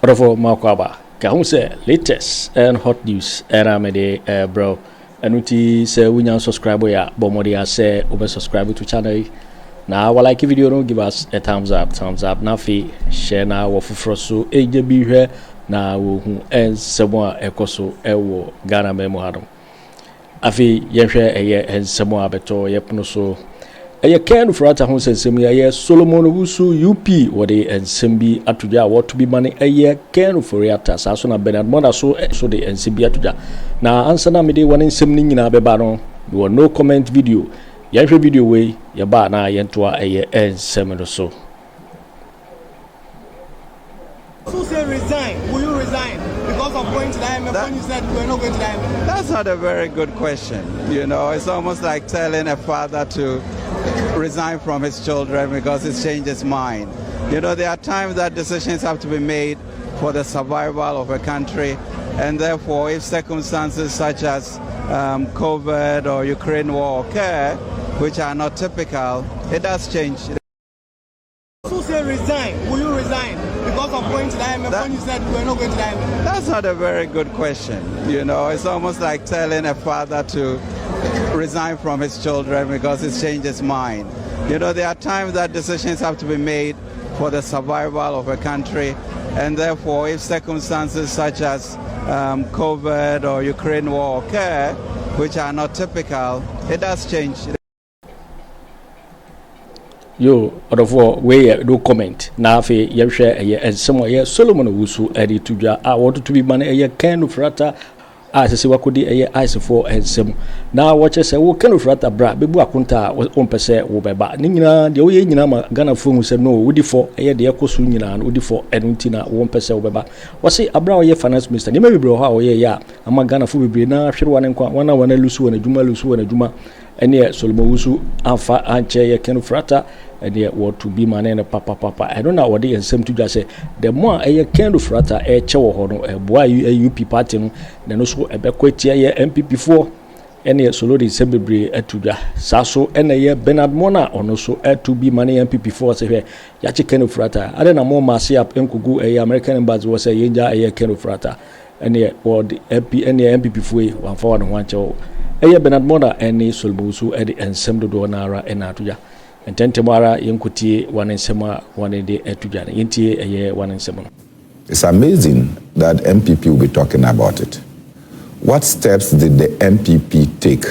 Orofo Makwaba, Kahunse, latest and hot news, Aramede, bro. And we say we now subscribe, ya, Bomodia say, over subscribe to channel. Now, while like video, don't give us a thumbs up, now, share now, or for so, AJB here, now, who ends someone, Ekoso, Ewo, Ghana Memohadum. Afi, Yesha, a year, and someone beto, Yepnoso. Eye Ken Ofori Atta Hunsen Sammy eye Solomon Owusu UP wode ensembi atuja what to be money eye Ken Ofori Atta saso na Bernard Mother so de ensembi atuja na answer na me de one ensem ni nyina beba no no comment video yehwe video we ye ba na yentoa eye ensem no so. So say resign. Will you resign because of going to the IMF when you said you were not going to the IMF? That's not a very good question. You know, it's almost like telling a father to resign from his children because he's changed his mind. You know, there are times that decisions have to be made for the survival of a country, and therefore if circumstances such as COVID or Ukraine war occur, which are not typical, it does change. So say resign. Will you resign because of going to the IMF when you said you were not going to the IMF? That's not a very good question. You know, it's almost like telling a father to resign from his children because he's changed his mind. You know, there are times that decisions have to be made for the survival of a country, and therefore if circumstances such as COVID or Ukraine war occur, which are not typical, it does change. Yo, Orofo, we do comment. Na afi yehwe eye ensem eye Solomon Owusu edi tuja a want to be man eye Ken Ofori Atta asese wakodi eye ice for ensem na watche se wo Ken Ofori Atta bra bebu akonta o mpese wo beba ni nyina de wo ye nyina ma Ghana fo hu se no wodi fo eye de ekoso nyina no wodi fo enunti na wo mpese wo beba wose abra wo ye finance minister ni ma bebre ho a wo ye ya ama Ghana fo bebre na hwere wane kwa wana lusu wana juma ene Solomon Owusu amfa anche ye Ken Ofori Atta and what to be man and papa. I don't know what they same to just say. The more a Ken Ofori Atta a chewo a boy a UP party, then also a bequetia MPP4 and a solo assembly at tuja. Saso and a year Bernard Mona on also a to be money MPP4 say Yachi Ken Ofori Atta. I don't know more massy up and Kugu a American embassy was a Yenja a Ken Ofori Atta and a or the MP and the MPP4 one forward one chow. A Bernard Mona and a Solomon Owusu at the ensemble donara and atuja. And Tentemara Yankuti one and Sema one day etujan Yinti a year one and seven. It's amazing that MPP will be talking about it. What steps did the MPP take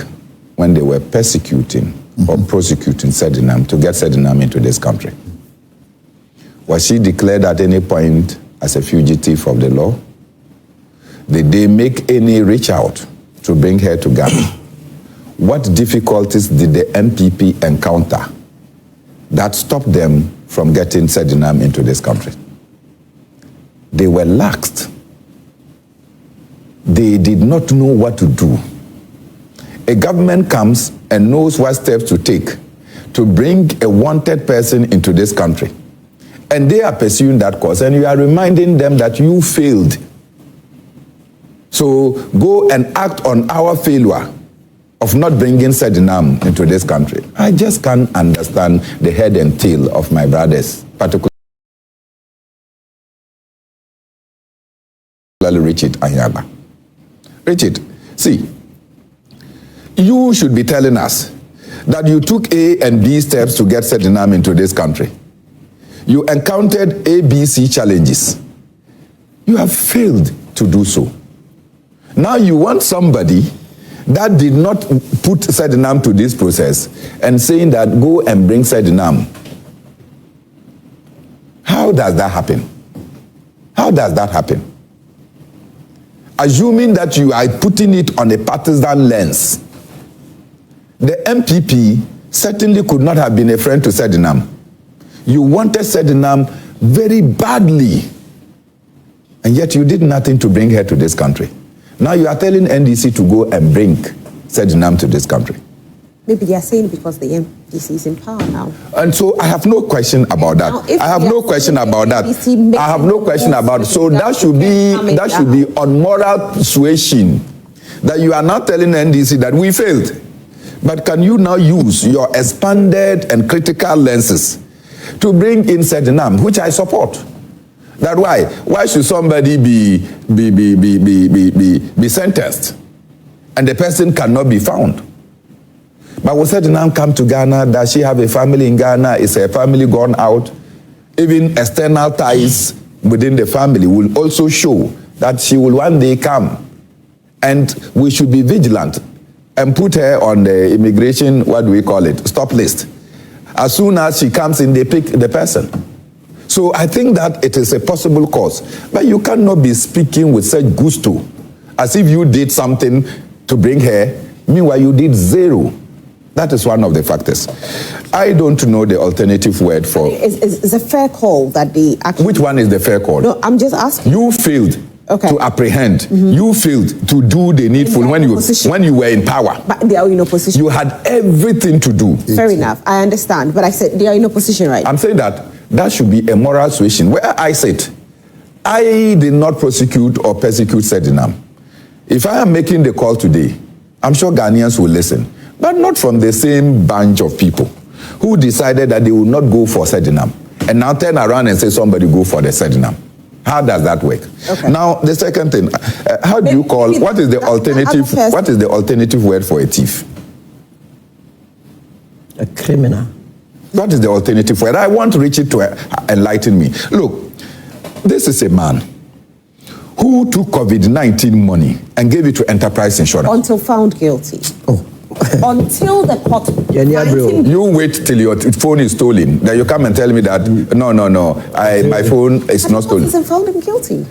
when they were persecuting or prosecuting Sedinam to get Sedinam into this country? Was she declared at any point as a fugitive of the law? Did they make any reach out to bring her to Ghana? What difficulties did the MPP encounter that stopped them from getting Sedinam into this country? They were laxed. They did not know what to do. A government comes and knows what steps to take to bring a wanted person into this country. And they are pursuing that course, and you are reminding them that you failed. So go and act on our failure of not bringing Sedinam into this country. I just can't understand the head and tail of my brothers, particularly Richard Anyaba. Richard, see, you should be telling us that you took A and B steps to get Sedinam into this country. You encountered A, B, C challenges. You have failed to do so. Now you want somebody that did not put Sedinam to this process and saying that go and bring Sedinam. How does that happen? How does that happen? Assuming that you are putting it on a partisan lens, the MPP certainly could not have been a friend to Sedinam. You wanted Sedinam very badly, and yet you did nothing to bring her to this country. Now you are telling NDC to go and bring Sedinam to this country. Maybe they are saying because the NDC is in power now. And so I have no question about that. I have no question about that. I have no question about it. So that should be on moral persuasion that you are now telling NDC that we failed. But can you now use your expanded and critical lenses to bring in Sedinam, which I support? That why should somebody be sentenced and the person cannot be found? But we said now come to Ghana, does she have a family in Ghana? Is her family gone out? Even external ties within the family will also show that she will one day come. And we should be vigilant and put her on the immigration, what do we call it, stop list. As soon as she comes in, they pick the person. So I think that it is a possible cause. But you cannot be speaking with such gusto as if you did something to bring her. Meanwhile, you did zero. That is one of the factors. I don't know the alternative word for... It's a fair call that the... Which one is the fair call? No, I'm just asking. You failed to apprehend. You failed to do the needful when you were in power. But they are in opposition. You had everything to do. Fair enough. I understand. But I said they are in opposition, right? I'm saying that should be a moral suasion. Where I sit, I did not prosecute or persecute Sedinam. If I am making the call today, I'm sure Ghanaians will listen. But not from the same bunch of people who decided that they will not go for Sedinam and now turn around and say somebody go for the Sedinam. How does that work? Okay. Now, the second thing, how do you call, what is the alternative word for a thief? A criminal. What is the alternative word? I want Richard to enlighten me. Look, this is a man who took COVID-19 money and gave it to enterprise insurance. Until found guilty. Oh. Until the court... You wait till your phone is stolen. Then you come and tell me that, no, my phone is not stolen. And found him guilty.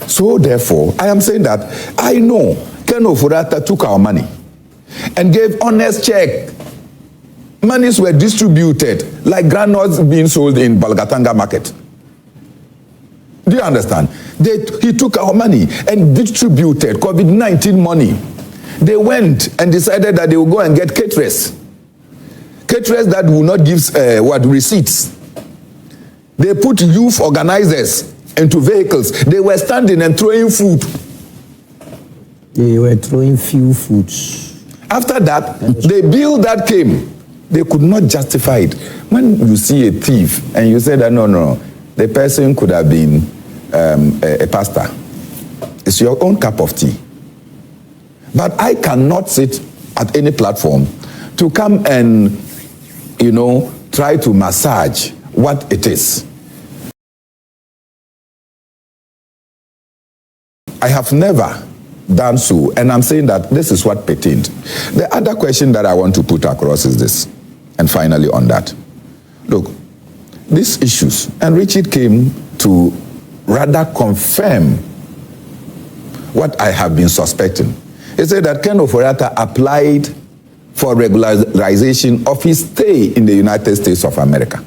So therefore, I am saying that I know Ken Ofori Atta took our money and gave honest check. Monies were distributed like granules being sold in Balgatanga market. Do you understand? He took our money and distributed COVID-19 money. They went and decided that they will go and get caterers. Caterers that will not give receipts. They put youth organizers into vehicles. They were standing and throwing food. They were throwing few foods. After that, the bill that came, they could not justify it. When you see a thief and you say that no, the person could have been a pastor. It's your own cup of tea. But I cannot sit at any platform to come and, try to massage what it is. I have never done so, and I'm saying that this is what pertained. The other question that I want to put across is this, and finally on that. Look, these issues, and Richard came to rather confirm what I have been suspecting. He said that Ken Ofori Atta applied for regularization of his stay in the United States of America.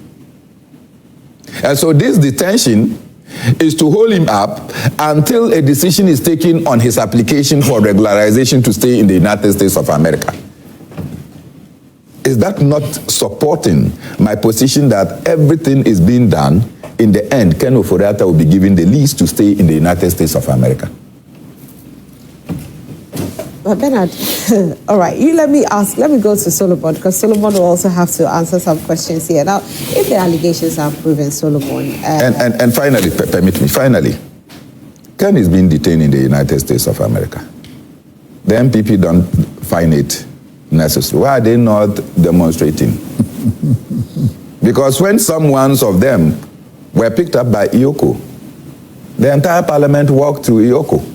And so this detention is to hold him up until a decision is taken on his application for regularization to stay in the United States of America. Is that not supporting my position that everything is being done? In the end, Ken Ofori Atta will be given the lease to stay in the United States of America. But Bernard, all right, let me go to Solomon, because Solomon will also have to answer some questions here. Now, if the allegations are proven, Solomon... And finally, permit me, Ken is being detained in the United States of America. The MPP don't find it necessary. Why are they not demonstrating? Because when some ones of them were picked up by Ioko, the entire parliament walked through Ioko.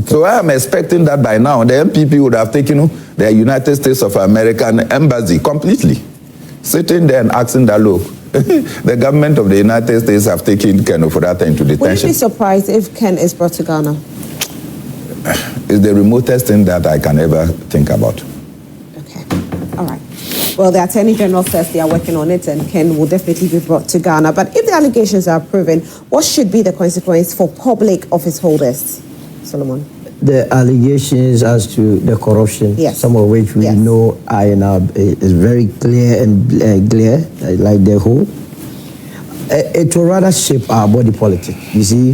So I am expecting that by now the MPP would have taken the United States of America embassy completely, sitting there and asking that, look, the government of the United States have taken Ken Ofori Atta into detention. Would you be surprised if Ken is brought to Ghana? It's the remotest thing that I can ever think about. Okay, all right. Well, the Attorney General says they are working on it and Ken will definitely be brought to Ghana. But if the allegations are proven, what should be the consequence for public office holders? Solomon. The allegations as to the corruption, some of which we know are is very clear and clear, like the whole. It will rather shape our body politic. You see,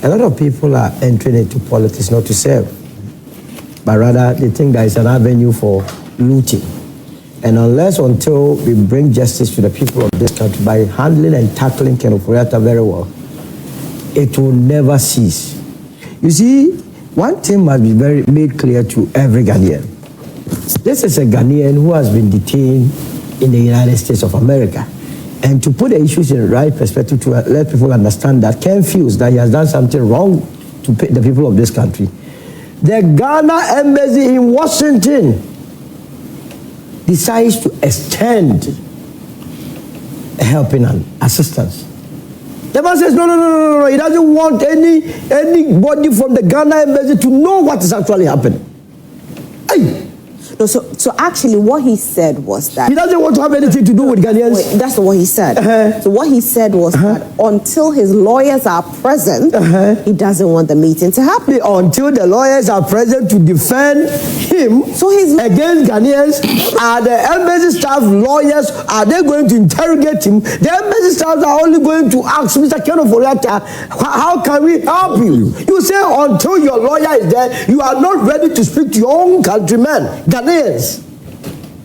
a lot of people are entering into politics not to serve, but rather they think there is an avenue for looting. And until we bring justice to the people of this country by handling and tackling Ken Ofori Atta very well, it will never cease. You see, one thing must be made clear to every Ghanaian. This is a Ghanaian who has been detained in the United States of America. And to put the issues in the right perspective, to let people understand that Ken feels that he has done something wrong to the people of this country. The Ghana embassy in Washington decides to extend a helping hand, assistance. The man says, no, he doesn't want anybody from the Ghana embassy to know what is actually happening. Hey. No, so actually what he said was that... He doesn't want to have anything to do with Ghanaians. Wait, that's what he said. So what he said was that until his lawyers are present, he doesn't want the meeting to happen. Until the lawyers are present to defend him against Ghanaians, are the embassy staff lawyers, are they going to interrogate him? The embassy staff are only going to ask Mr. Ken Ofori Atta, how can we help you? You say until your lawyer is there, you are not ready to speak to your own countrymen, Ghanaians.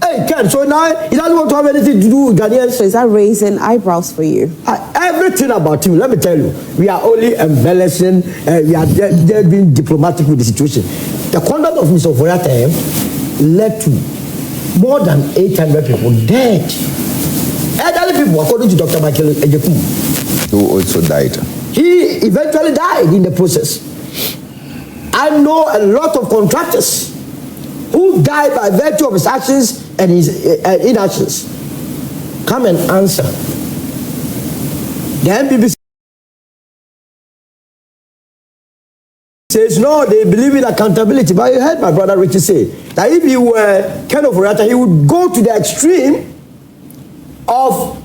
Hey, Ken, so now he doesn't want to have anything to do with Ghanaians. So is that raising eyebrows for you? Everything about him, let me tell you, we are only embellishing, we are there being diplomatic with the situation. The conduct of Mr. Ofori Atta led to more than 800 people dead. Elderly people, according to Dr. Boakye Agyarko, who also died. He eventually died in the process. I know a lot of contractors who died by virtue of his actions and his inactions. Come and answer. The NPP says no, they believe in accountability. But you heard my brother Richie say that if he were Ken Ofori Atta, he would go to the extreme of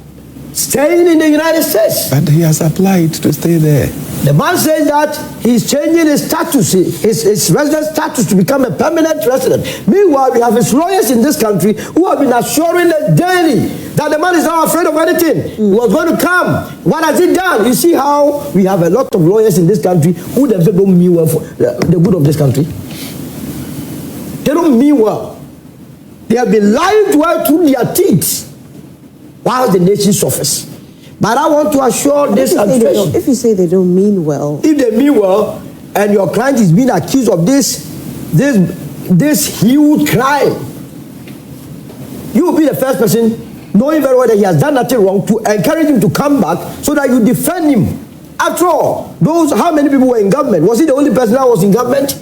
staying in the United States. But he has applied to stay there. The man says that he's changing his status, his resident status to become a permanent resident. Meanwhile, we have his lawyers in this country who have been assuring us daily that the man is not afraid of anything. He was going to come. What has he done? You see how we have a lot of lawyers in this country who themselves don't mean well for the good of this country. They don't mean well. They have been lying to us through their teeth while the nation suffers. But I want to assure this administration. If you say they don't mean well. If they mean well, and your client is being accused of this huge crime, you will be the first person, knowing very well that he has done nothing wrong, to encourage him to come back so that you defend him. After all, how many people were in government? Was he the only person that was in government?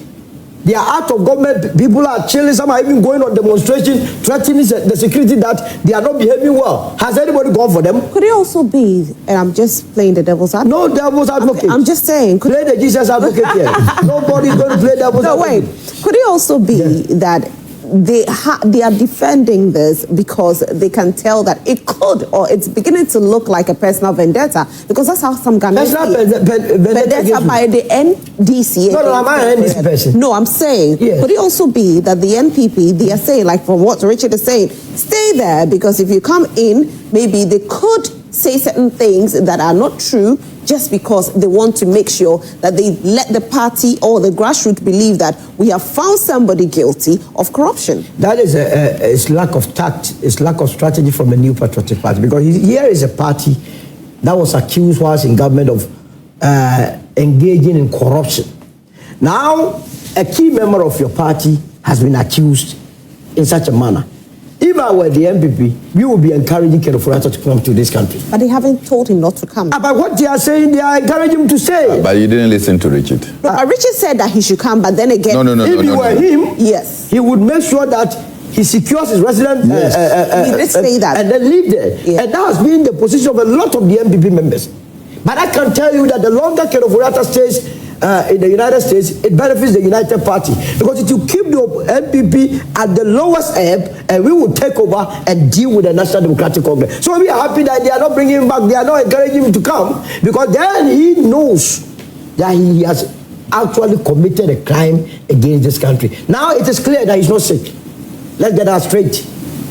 They are out of government, people are chilling, some are even going on demonstration, threatening the security that they are not behaving well. Has anybody gone for them? Could it also be, and I'm just playing the devil's advocate. No devil's advocate. Okay, I'm just saying. Play the Jesus advocate here. Nobody's going to play devil's advocate. No, wait. Could it also be that they are defending this because they can tell that it could, or it's beginning to look like a personal vendetta, because that's how some Ghanaians vendetta by the NDC. No, I'm not an NDC person. No, I'm saying, could it also be that the NPP, they are saying, like from what Richard is saying, stay there, because if you come in, maybe they could say certain things that are not true, just because they want to make sure that they let the party or the grassroots believe that we have found somebody guilty of corruption. That is it's lack of tact, it's lack of strategy from a new patriotic party, because here is a party that was accused whilst in government of engaging in corruption. Now, a key member of your party has been accused in such a manner. If I were the MPP, we would be encouraging Ken Ofori Atta to come to this country. But they haven't told him not to come. But what they are saying, they are encouraging him to stay. But you didn't listen to Richard. No, but Richard said that he should come, but then again... If he were him, yes, he would make sure that he secures his residence he did say that. And then live there. Yeah. And that has been the position of a lot of the MPP members. But I can tell you that the longer Ken Ofori Atta stays in the United States, it benefits the United Party, because it will keep the NPP at the lowest ebb, and we will take over and deal with the National Democratic Congress. So we are happy that they are not bringing him back, they are not encouraging him to come, because then he knows that he has actually committed a crime against this country. Now it is clear that he's not sick. Let's get that straight.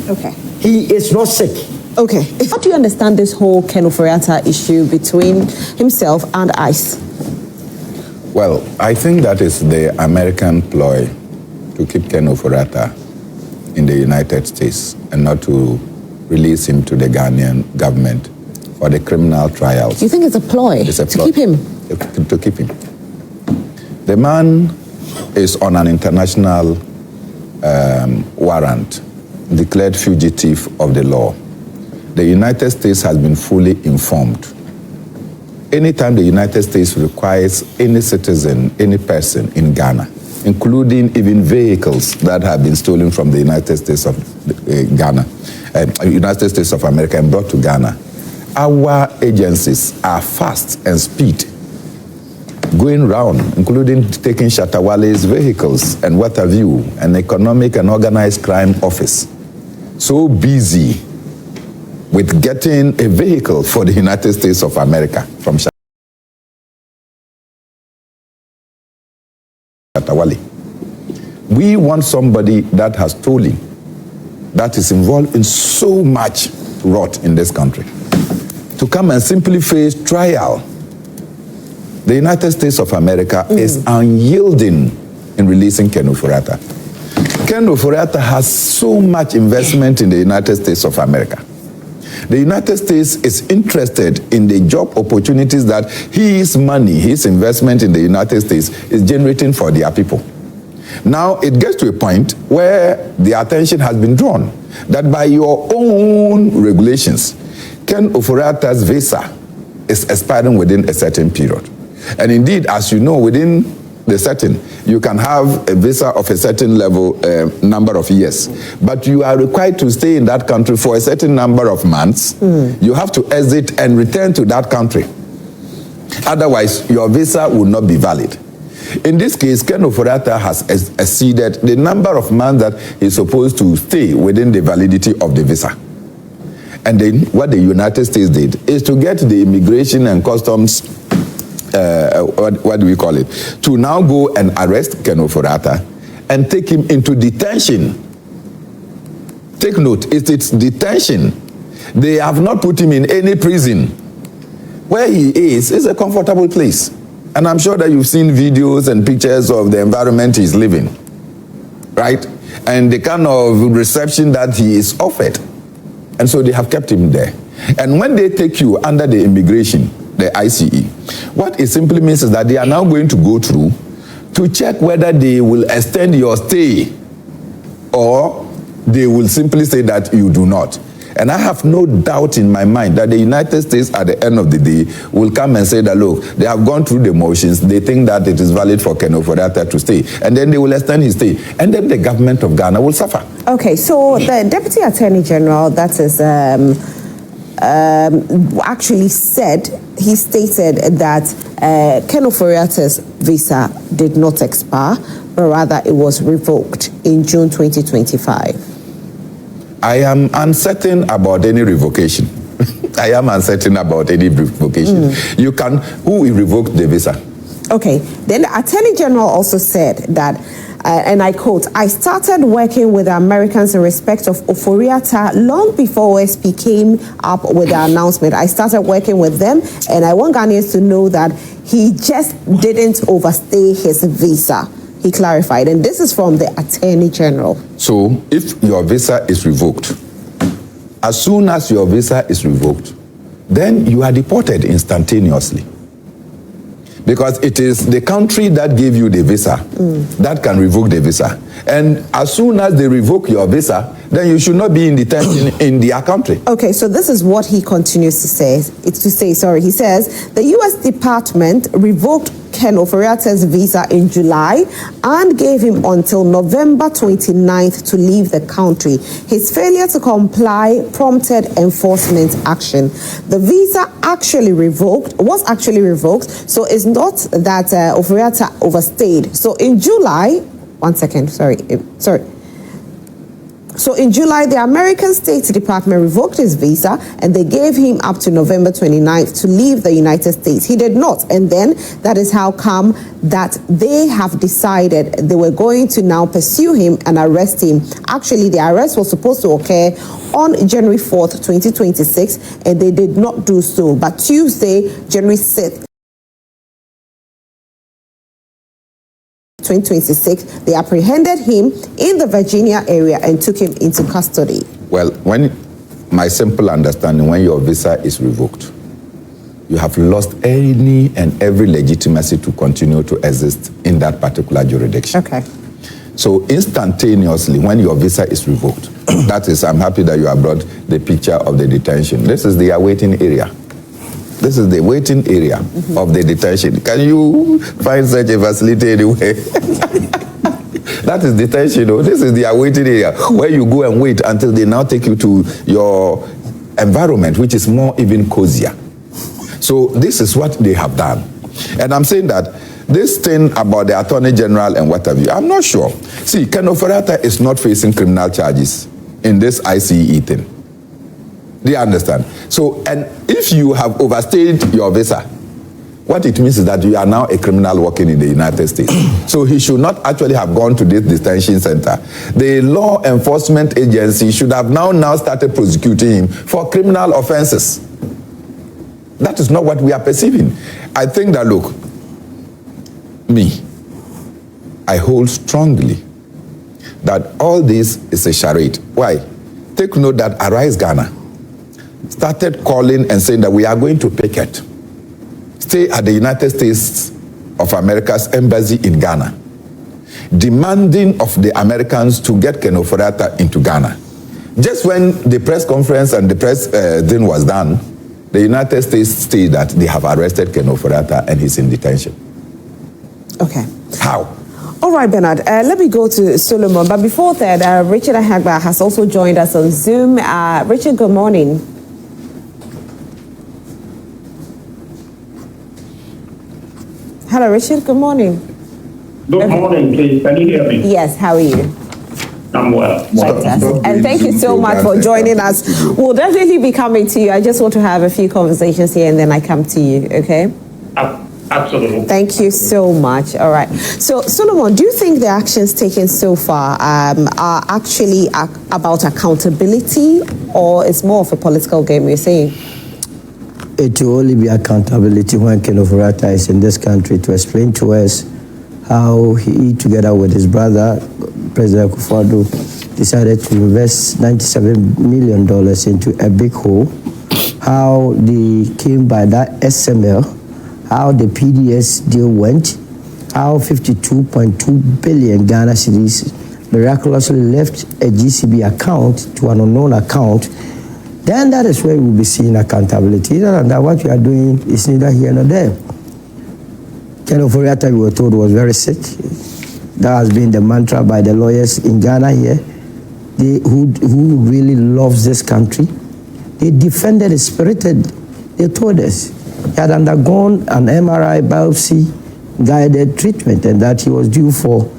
Okay. He is not sick. Okay. How do you understand this whole Ken Ofori Atta issue between himself and ICE? Well, I think that is the American ploy to keep Ken Ofori Atta in the United States and not to release him to the Ghanaian government for the criminal trials. You think it's a ploy, It's a to ploy keep him? To keep him. The man is on an international warrant, declared fugitive of the law. The United States has been fully informed. Anytime the United States requires any citizen, any person in Ghana, including even vehicles that have been stolen from the United States of United States of America and brought to Ghana, our agencies are fast and speed going round, including taking Shatawale's vehicles and what have you, an economic and organized crime office. So busy with getting a vehicle for the United States of America from Shatawale. We want somebody that has stolen, that is involved in so much rot in this country, to come and simply face trial. The United States of America is unyielding in releasing Ken Ofori Atta. Ken Ofori Atta has so much investment in the United States of America. The United States is interested in the job opportunities that his money, his investment in the United States is generating for their people. Now it gets to a point where the attention has been drawn that by your own regulations, Ken Ofori Atta's visa is expiring within a certain period. And indeed, as you know, within the setting, you can have a visa of a certain level, number of years. But you are required to stay in that country for a certain number of months. You have to exit and return to that country. Otherwise, your visa will not be valid. In this case, Ken Ofori Atta has exceeded the number of months that he's supposed to stay within the validity of the visa. And then what the United States did is to get the immigration and customs, what do we call it, to now go and arrest Ken Ofori Atta and take him into detention. Take note, it's detention. They have not put him in any prison. Where he is a comfortable place. And I'm sure that you've seen videos and pictures of the environment he's living, right? And the kind of reception that he is offered. And so they have kept him there. And when they take you under the immigration, the ICE, what it simply means is that they are now going to go through to check whether they will extend your stay or they will simply say that you do not. And I have no doubt in my mind that the United States at the end of the day will come and say that, look, they have gone through the motions, they think that it is valid for Ken Ofori Atta to stay, and then they will extend his stay, and then the government of Ghana will suffer. Okay, so the Deputy Attorney General, that is actually he stated that Ken Ofori Atta's visa did not expire, but rather it was revoked in June 2025. I am uncertain about any revocation. I am uncertain about any revocation. Who revoked the visa? Okay, then the Attorney General also said that, and I quote, "I started working with the Americans in respect of Ofori Atta long before OSP came up with the announcement. I started working with them, and I want Ghanaians to know that he just didn't overstay his visa," he clarified. And this is from the Attorney General. So if your visa is revoked, as soon as your visa is revoked, then you are deported instantaneously. Because it is the country that gave you the visa that can revoke the visa. And as soon as they revoke your visa, then you should not be in detention in their country. Okay, so this is what he continues to say. He says, the U.S. Department revoked Ken Ofori Atta's visa in July and gave him until November 29th to leave the country. His failure to comply prompted enforcement action. The visa was actually revoked, so it's not that Ofori Atta overstayed. So in July, So in July, the American State Department revoked his visa and they gave him up to November 29th to leave the United States. He did not. And then that is how come that they have decided they were going to now pursue him and arrest him. Actually, the arrest was supposed to occur on January 4th, 2026, and they did not do so. But Tuesday, January 6th, 2026, they apprehended him in the Virginia area and took him into custody. Well, when my simple understanding, when your visa is revoked, you have lost any and every legitimacy to continue to exist in that particular jurisdiction. Okay. So instantaneously, when your visa is revoked, that is, I'm happy that you have brought the picture of the detention. This is the awaiting area. This is the waiting area of the detention. Can you find such a facility anywhere? That is detention. This is the awaiting area where you go and wait until they now take you to your environment, which is more even cozier. So this is what they have done. And I'm saying that this thing about the Attorney General and what have you, I'm not sure. See, Ken Ofori Atta is not facing criminal charges in this ICE thing. Do you understand? So, and if you have overstayed your visa, what it means is that you are now a criminal working in the United States. So he should not actually have gone to this detention center. The law enforcement agency should have now started prosecuting him for criminal offenses. That is not what we are perceiving. I think that, look, I hold strongly that all this is a charade. Why? Take note that Arise Ghana started calling and saying that we are going to picket, stay at the United States of America's embassy in Ghana, demanding of the Americans to get Ken Ofori Atta into Ghana. Just when the press conference and the press thing was done, the United States stated that they have arrested Ken Ofori Atta and he's in detention. Okay. How? All right, Bernard, let me go to Solomon. But before that, Richard Ahagba has also joined us on Zoom. Richard, good morning. Hello, Richard, good morning. Good morning, please. Can you hear me? Yes, how are you? I'm well. Fantastic. And thank you so much for joining us. We'll definitely be coming to you. I just want to have a few conversations here and then I come to you, okay? Absolutely. Thank you so much. All right. So, Solomon, do you think the actions taken so far are actually about accountability, or it's more of a political game, you're saying? It will only be accountability when Ken Ofori Atta is in this country to explain to us how he, together with his brother, President Akufo Addo, decided to invest $97 million into a big hole, how they came by that SML, how the PDS deal went, how 52.2 billion Ghana cedis miraculously left a GCB account to an unknown account, then that is where we will be seeing accountability. Other than that, what we are doing is neither here nor there. Ken Ofori Atta, we were told, was very sick. That has been the mantra by the lawyers in Ghana here, who really loves this country. They defended it spirited. They told us he had undergone an MRI biopsy-guided treatment and that he was due for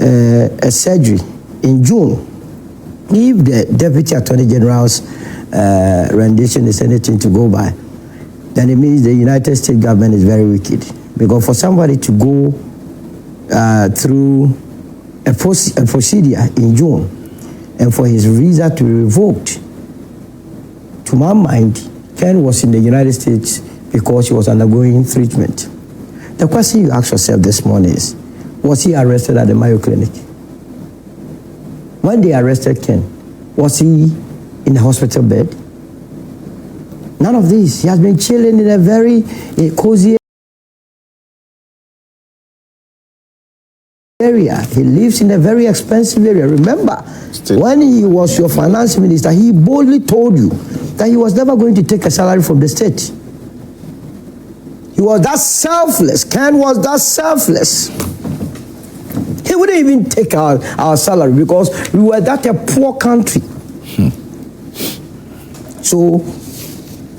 a surgery in June. If the Deputy Attorney General's rendition is anything to go by, then it means the United States government is very wicked. Because for somebody to go through a procedure in June and for his visa to be revoked, to my mind, Ken was in the United States because he was undergoing treatment. The question you ask yourself this morning is, was he arrested at the Mayo Clinic? When they arrested Ken, was he in a hospital bed? None of this. He has been chilling in a very cozy area. He lives in a very expensive area. Remember, when he was your finance minister, he boldly told you that he was never going to take a salary from the state. He was that selfless. Ken was that selfless. He wouldn't even take our salary because we were that a poor country. So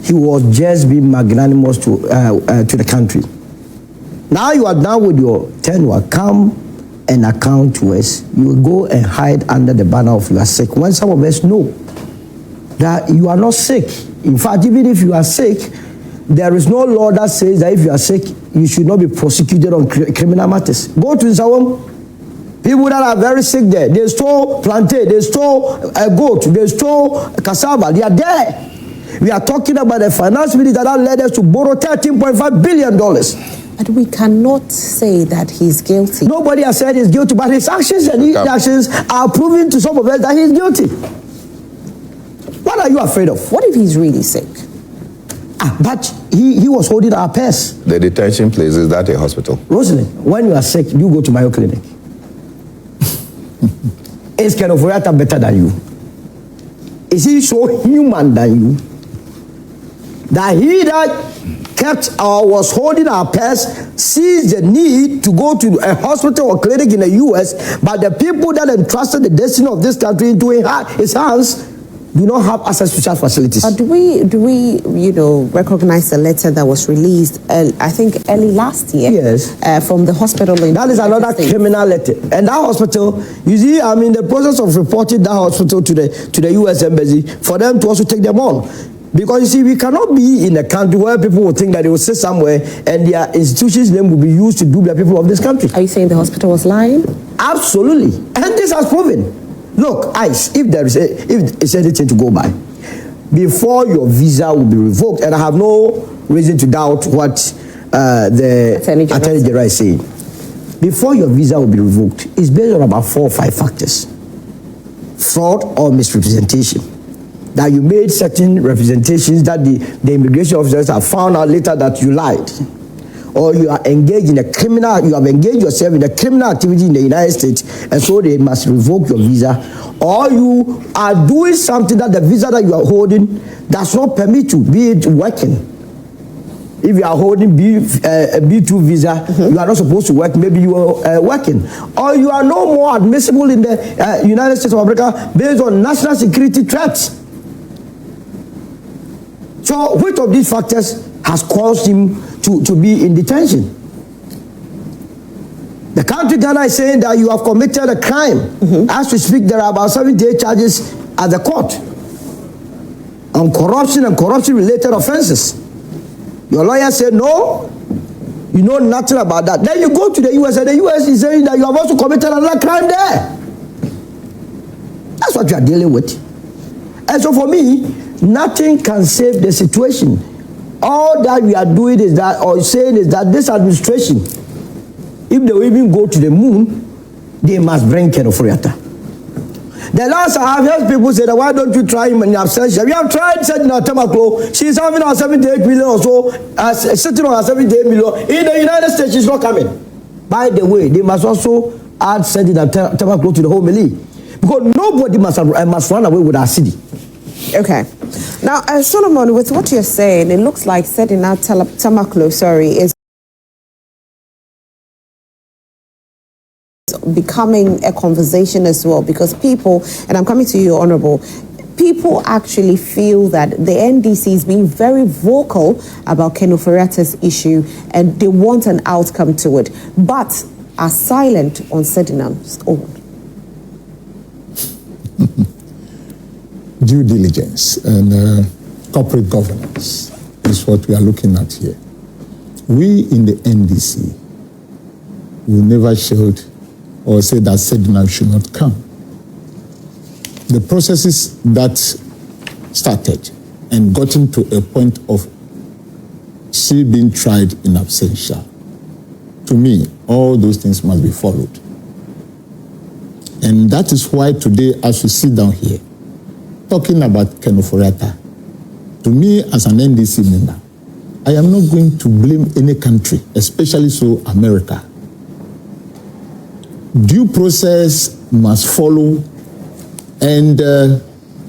he was just being magnanimous to the country. Now you are done with your tenure. Come and account to us. You will go and hide under the banner of you are sick. When some of us know that you are not sick. In fact, even if you are sick, there is no law that says that if you are sick, you should not be prosecuted on criminal matters. Go to Zawam. People that are very sick there, they stole plantain, they stole a goat, they stole cassava, they are there. We are talking about the finance minister that led us to borrow $13.5 billion. But we cannot say that he's guilty. Nobody has said he's guilty, but his actions and his actions are proving to some of us that he's guilty. What What are you afraid of? What if he's really sick? But he was holding our purse. The detention place, is that a hospital? Rosalind, when you are sick, you go to Mayo Clinic. Is Ken Ofori Atta better than you? Is he so human than you? That he that kept or was holding our purse sees the need to go to a hospital or clinic in the US, but the people that entrusted the destiny of this country into his hands do not have access to such facilities. Do we, recognize the letter that was released, I think early last year? Yes. From the hospital in... That is another criminal letter. And that hospital, you see, I'm in the process of reporting that hospital to the US Embassy for them to also take them on. Because you see, we cannot be in a country where people will think that they will sit somewhere and their institution's name will be used to do the people of this country. Are you saying the hospital was lying? Absolutely. And this has proven. Look, ICE, if it's anything to go by, before your visa will be revoked, and I have no reason to doubt what the Attorney General is saying, before your visa will be revoked, it's based on about 4 or 5 factors. Fraud or misrepresentation. That you made certain representations that the immigration officers have found out later that you lied. Or you are engaged in a criminal, you have engaged yourself in a criminal activity in the United States, and so they must revoke your visa. Or you are doing something that the visa that you are holding does not permit you, be it working. If you are holding a B2 visa, you are not supposed to work, maybe you are working. Or you are no more admissible in the United States of America based on national security threats. So which of these factors has caused him to be in detention? The country Ghana is saying that you have committed a crime. As we speak, there are about 78 charges at the court on corruption and corruption-related offenses. Your lawyer said, no, you know nothing about that. Then you go to the US, and the US is saying that you have also committed another crime there. That's what you are dealing with. And so for me, nothing can save the situation. All that we are doing is that, or saying is that this administration, if they will even go to the moon, they must bring Ken Ofori Atta. The last I have heard people say that why don't you try him in absentia? We have tried setting our Temaclo. She's having our 78 million or so, sitting on our 78 million. In the United States, she's not coming. By the way, they must also add sending our Temaclo to the whole Mali. Because nobody must run away with our city. Okay. Now, Solomon, with what you're saying, it looks like setting out Temaclo, is becoming a conversation as well, because people, and I'm coming to you, Honorable, people actually feel that the NDC is being very vocal about Ken Ofori Atta's issue and they want an outcome to it, but are silent on Sedinam's own. Due diligence and corporate governance is what we are looking at here. We in the NDC will never shield or say that Sedinam should not come. The processes that started and gotten to a point of she being tried in absentia, to me, all those things must be followed. And that is why today, as we sit down here, talking about Ken Ofori Atta, to me as an NDC member, I am not going to blame any country, especially so America. Due process must follow, and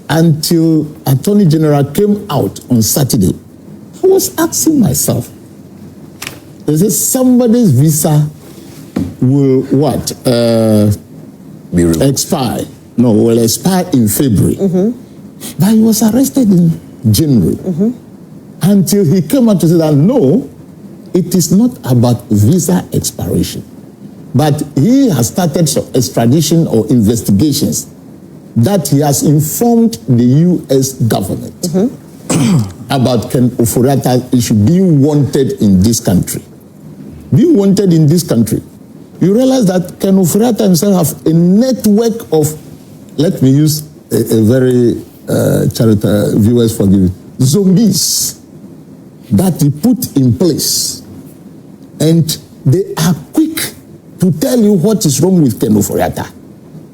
until Attorney General came out on Saturday, I was asking myself, is it somebody's visa will what? Be expire? No, will expire in February. But he was arrested in January. Until he came out to say that no, it is not about visa expiration. But he has started some extradition or investigations that he has informed the U.S. government about Ken Ofori Atta issue being wanted in this country. Being wanted in this country. You realize that Ken Ofori Atta himself have a network of, let me use a very charitable, viewers forgive it, zombies that he put in place. And they are quick to tell you what is wrong with Ken Ofori Atta.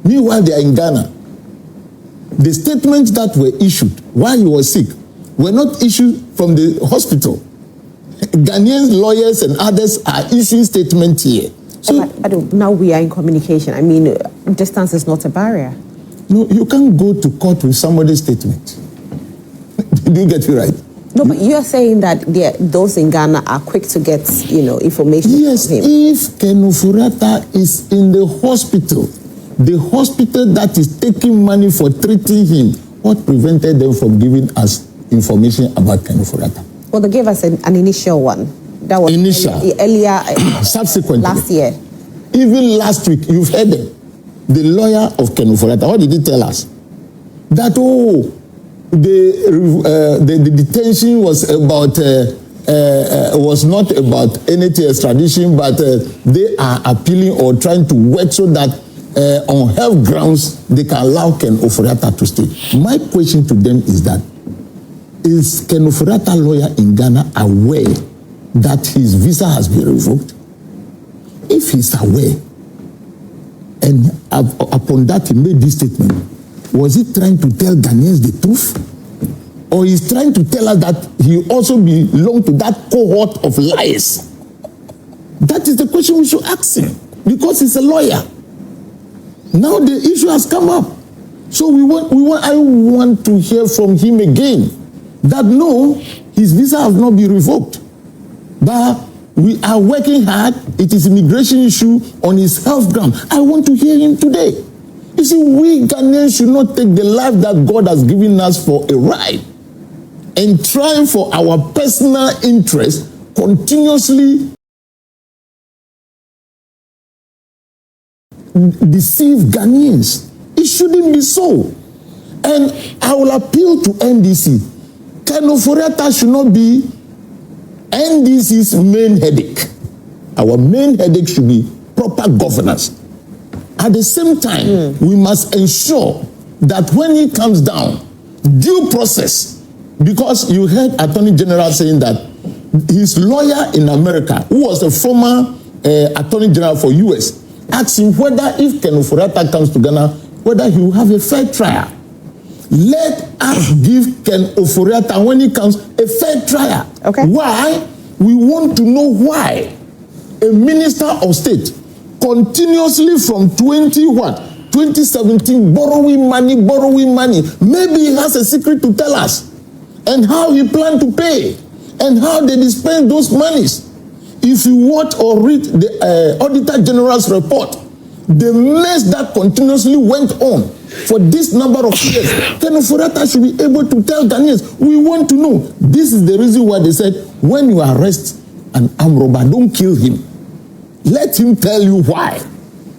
Meanwhile, they are in Ghana. The statements that were issued while he was sick were not issued from the hospital. Ghanaian lawyers and others are issuing statements here. So now we are in communication. I mean, distance is not a barrier. No, you can't go to court with somebody's statement. Do you get me right? No, but you're saying that those in Ghana are quick to get, information. Yes, from him. if Ken Ofori Atta is in the hospital that is taking money for treating him, what prevented them from giving us information about Ken Ofori Atta? Well, they gave us an initial one. That was earlier subsequently. Last year. Even last week, you've heard them. The lawyer of Ken Ofori Atta, what did he tell us? That, the detention was about was not about anything extradition, but they are appealing or trying to work so that on health grounds they can allow Ken Ofori Atta to stay. My question to them is that, is Ken Ofori Atta lawyer in Ghana aware that his visa has been revoked? If he's aware, and upon that he made this statement, was he trying to tell Ghanaians the truth? Or he's trying to tell us that he also belonged to that cohort of liars? That is the question we should ask him, because he's a lawyer. Now the issue has come up. So I want to hear from him again that no, his visa has not been revoked. But we are working hard. It is immigration issue on his health ground. I want to hear him today. You see, we Ghanaians should not take the life that God has given us for a ride and try for our personal interest continuously deceive Ghanaians. It shouldn't be so. And I will appeal to NDC. Ken Ofori Atta should not be NDC's main headache. Our main headache should be proper governance. At the same time, we must ensure that when he comes down, due process, because you heard Attorney General saying that his lawyer in America, who was a former Attorney General for US, asked him whether if Ken Ofori Atta comes to Ghana, whether he will have a fair trial. Let us give Ken Ofori Atta, when he comes, a fair trial. Okay. Why? We want to know why a minister of state continuously from 2017 borrowing money. Maybe he has a secret to tell us, and how he planned to pay, and how they dispense those monies. If you watch or read the Auditor General's report, the mess that continuously went on for this number of years, Ken Ofori Atta should be able to tell Ghanaians. We want to know. This is the reason why they said, when you arrest an armed robber, don't kill him. Let him tell you why.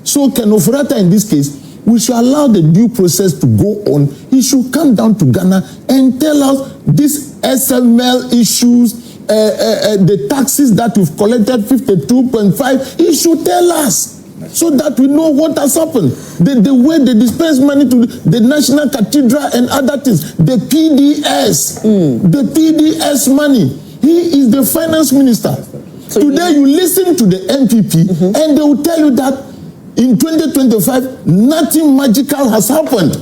So Ken Ofori Atta, in this case, we should allow the due process to go on. He should come down to Ghana and tell us these SML issues, the taxes that we've collected, 52.5. He should tell us, so that we know what has happened. The way they dispense money to the National Cathedral and other things. The PDS, the PDS money. He is the finance minister. So today you listen to the MPP and they will tell you that in 2025, nothing magical has happened.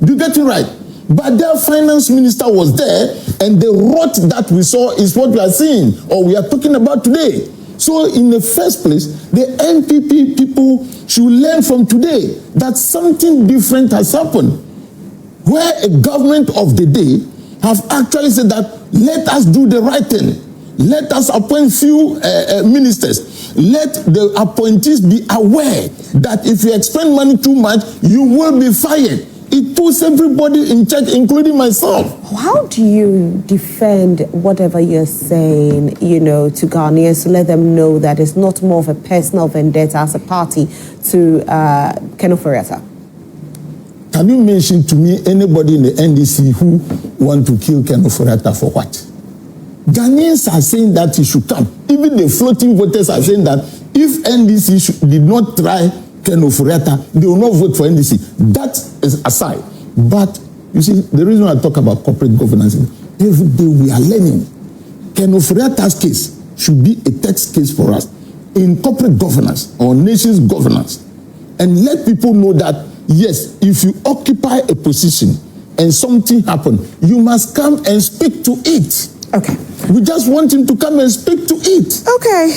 Do you get it right? But their finance minister was there, and the rot that we saw is what we are seeing, or we are talking about today. So in the first place, the NPP people should learn from today that something different has happened, where a government of the day have actually said that let us do the right thing. Let us appoint few ministers. Let the appointees be aware that if you expend money too much, you will be fired. It puts everybody in check, including myself. How do you defend whatever you're saying, to Ghanaians, to let them know that it's not more of a personal vendetta as a party to Ken Ofori Atta? Can you mention to me anybody in the NDC who want to kill Ken Ofori Atta for what? Ghanaians are saying that he should come. Even the floating voters are saying that if NDC did not try Ken Ofori Atta, they will not vote for NDC. That is aside. But you see, the reason I talk about corporate governance, every day we are learning. Ken Ofori Atta's case should be a test case for us in corporate governance or nation's governance, and let people know that yes, if you occupy a position, and something happened, you must come and speak to it. Okay. We just want him to come and speak to it. Okay.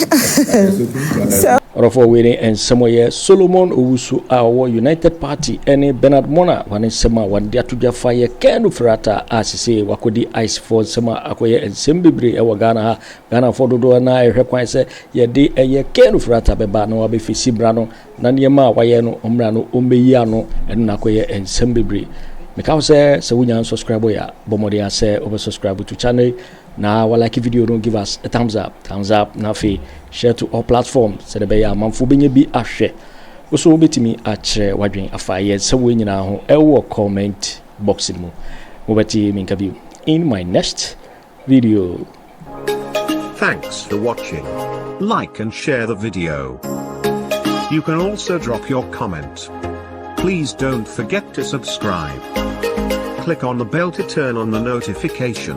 So. Orofo wele and somewhere Solomon Owusu our United Party any Bernard Mona wane sema wande atuja fire Ken Ofori Atta asise wakodi ice for sema akoye ensembebre e Ghana Ghana for dodo na ehwe kwan se ye de eye Ken Ofori Atta beba na wabefisi bra no na niema waye no omra no ombeyi ano eno na akoye ensembebre meka se wunya subscribe ya bomode ya se over subscribe to channel na wa like video, don't give us a thumbs up na fe share to all platforms so the be ya manfo benye bi ahwe so betimi achere wadwen afaye se wo nyina ho ewo comment box mu mobeti minka view in my next video. Thanks for watching. Like and share the video. You can also drop your comment. Please don't forget to subscribe. Click on the bell to turn on the notification.